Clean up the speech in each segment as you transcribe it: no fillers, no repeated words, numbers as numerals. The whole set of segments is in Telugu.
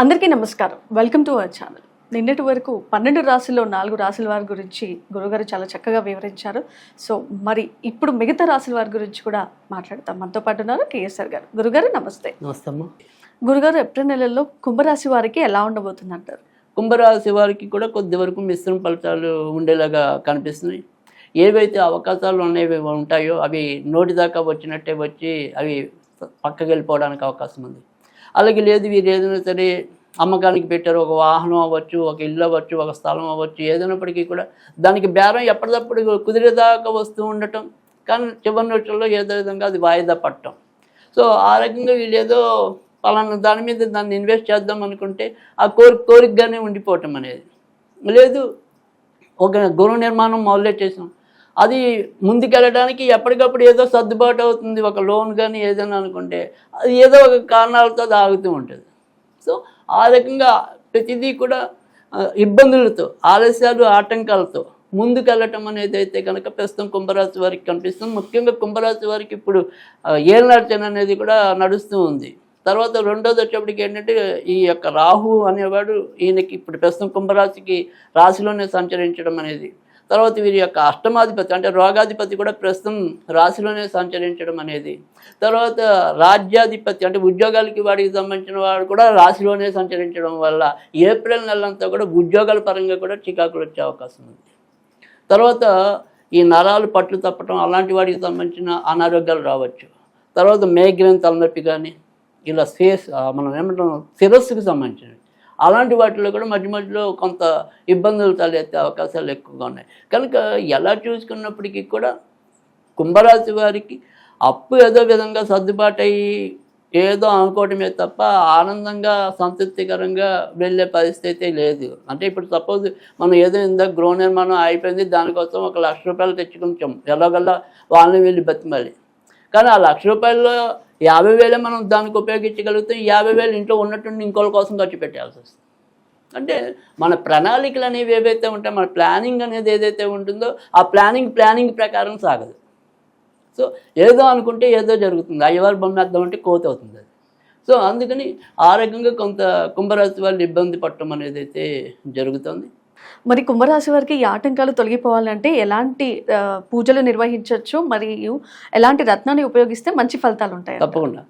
అందరికీ నమస్కారం. Welcome to our channel. నిన్నటి వరకు 12 రాశుల్లో 4 రాశుల వారి గురించి గురుగారు చాలా చక్కగా వివరించారు. సో మరి ఇప్పుడు మిగతా రాశుల వారి గురించి కూడా మాట్లాడతాం. మనతో పాటు ఉన్నారు కేఎస్ఆర్ గారు. గురుగారు నమస్తే. నమస్తే అమ్మ. గురుగారు, ఏప్రిల్ నెలలో కుంభరాశి వారికి ఎలా ఉండబోతుంది అంటారు? కుంభరాశి వారికి కూడా కొద్ది వరకు మిశ్రమ ఫలితాలు ఉండేలాగా కనిపిస్తున్నాయి. ఏవైతే అవకాశాలు ఉంటాయో అవి నోటి దాకా వచ్చినట్టే వచ్చి అవి పక్కకి వెళ్ళిపోవడానికి అవకాశం ఉంది. అలాగే లేదు, వీరు ఏదైనా సరే అమ్మకానికి పెట్టారు, ఒక వాహనం అవ్వచ్చు, ఒక ఇల్లు అవ్వచ్చు, ఒక స్థలం అవ్వచ్చు, ఏదైనప్పటికీ కూడా దానికి బేరం ఎప్పటికప్పుడు కుదిరేదాకా వస్తూ ఉండటం, కానీ చివరి నిమిషంలో ఏదో విధంగా అది వాయిదా పడటం. సో ఆ రకంగా వీళ్ళు ఏదో పలానా దాని మీద దాన్ని ఇన్వెస్ట్ చేద్దాం అనుకుంటే ఆ కోరికగానే ఉండిపోవటం అనేది లేదు. ఒక గృహ నిర్మాణం మొదలెట్టేసాం, అది ముందుకెళ్ళడానికి ఎప్పటికప్పుడు ఏదో సర్దుబాటు అవుతుంది. ఒక లోన్ కానీ ఏదైనా అనుకుంటే అది ఏదో ఒక కారణాలతో అది ఆగుతూ ఉంటుంది. సో ఆ రకంగా ప్రతిదీ కూడా ఇబ్బందులతో, ఆలస్యాలు, ఆటంకాలతో ముందుకెళ్ళటం అనేది అయితే కనుక ప్రస్తుతం కుంభరాశి వారికి కనిపిస్తుంది. ముఖ్యంగా కుంభరాశి వారికి ఇప్పుడు ఏళ్ళనార్చన అనేది కూడా నడుస్తూ ఉంది. తర్వాత రెండోది వచ్చేప్పటికి ఏంటంటే ఈ యొక్క రాహు అనేవాడు ఈయనకి ఇప్పుడు ప్రస్తుతం కుంభరాశికి రాశిలోనే సంచరించడం అనేది, తర్వాత వీరి యొక్క అష్టమాధిపతి అంటే రోగాధిపతి కూడా ప్రస్తుతం రాశిలోనే సంచరించడం అనేది, తర్వాత రాజ్యాధిపతి అంటే ఉద్యోగాలకి వాడికి సంబంధించిన వాడు కూడా రాశిలోనే సంచరించడం వల్ల ఏప్రిల్ నెలంతా కూడా ఉద్యోగాల పరంగా కూడా చికాకులు వచ్చే అవకాశం ఉంది. తర్వాత ఈ నరాలు పట్లు తప్పటం అలాంటి వాడికి సంబంధించిన అనారోగ్యాలు రావచ్చు. తర్వాత మైగ్రేన్ తలనొప్పి కానీ ఇలా మనం ఏమంటాం శిరస్సుకు సంబంధించినవి అలాంటి వాటిలో కూడా మధ్య మధ్యలో కొంత ఇబ్బందులు తలెత్తే అవకాశాలు ఎక్కువగా ఉన్నాయి. కనుక ఎలా చూసుకున్నప్పటికీ కూడా కుంభరాశి వారికి అప్పు ఏదో విధంగా సర్దుబాటు అయ్యి ఏదో అనుకోవటమే తప్ప ఆనందంగా సంతృప్తికరంగా వెళ్ళే పరిస్థితి లేదు. అంటే ఇప్పుడు సపోజ్ మనం ఏదో ఇందాక గృహ నిర్మాణం అయిపోయింది, దానికోసం ₹1,00,000 తెచ్చుకుంటాం ఎలాగల్లా వాళ్ళని వెళ్ళి బతిమాలి. కానీ ఆ ₹1,00,000లో 50,000 మనం దానికి ఉపయోగించగలుగుతాం. 50,000 ఇంట్లో ఉన్నట్టుండి ఇంకోళ్ళ కోసం ఖర్చు పెట్టాల్సి వస్తుంది. అంటే మన ప్రణాళికలు అనేవి ఏవైతే ఉంటాయో, మన ప్లానింగ్ అనేది ఏదైతే ఉంటుందో ఆ ప్లానింగ్ ప్రకారం సాగదు. సో ఏదో అనుకుంటే ఏదో జరుగుతుంది. అయ్యవారి బొమ్మ అర్థం అంటే కోత అవుతుంది అది. సో అందుకని ఆ రకంగా కొంత కుంభరాశి వాళ్ళు ఇబ్బంది పడటం అనేది అయితే జరుగుతుంది. మరి కుంభరాశి వారికి ఈ ఆటంకాలు తొలగిపోవాలంటే ఎలాంటి పూజలు నిర్వహించవచ్చు, మరియు ఎలాంటి రత్నాన్ని ఉపయోగిస్తే మంచి ఫలితాలు ఉంటాయి? తప్పకుండా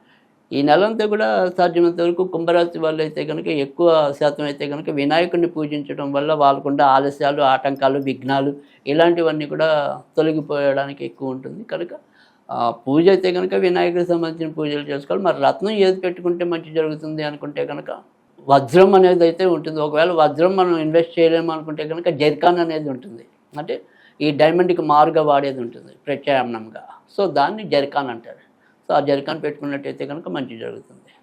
ఈ నెలంతా కూడా సాధ్యమైనంత వరకు కుంభరాశి వాళ్ళు అయితే కనుక ఎక్కువ శాతం అయితే కనుక వినాయకుడిని పూజించడం వల్ల వాళ్ళకుండా ఆలస్యాలు, ఆటంకాలు, విఘ్నాలు ఇలాంటివన్నీ కూడా తొలగిపోయడానికి ఎక్కువ ఉంటుంది. కనుక పూజ అయితే కనుక వినాయకుడికి సంబంధించిన పూజలు చేసుకోవాలి. మరి రత్నం ఏది పెట్టుకుంటే మంచి జరుగుతుంది అనుకుంటే కనుక వజ్రం అనేది అయితే ఉంటుంది. ఒకవేళ వజ్రం మనం ఇన్వెస్ట్ చేయలేము అనుకుంటే కనుక జర్కాన్ అనేది ఉంటుంది. అంటే ఈ డైమండ్కి మారుగా వాడేది ఉంటుంది ప్రత్యామ్నాయంగా. సో దాన్ని జర్కాన్ అంటారు. సో ఆ జర్కాన్ పెట్టుకున్నట్టయితే కనుక మంచి జరుగుతుంది.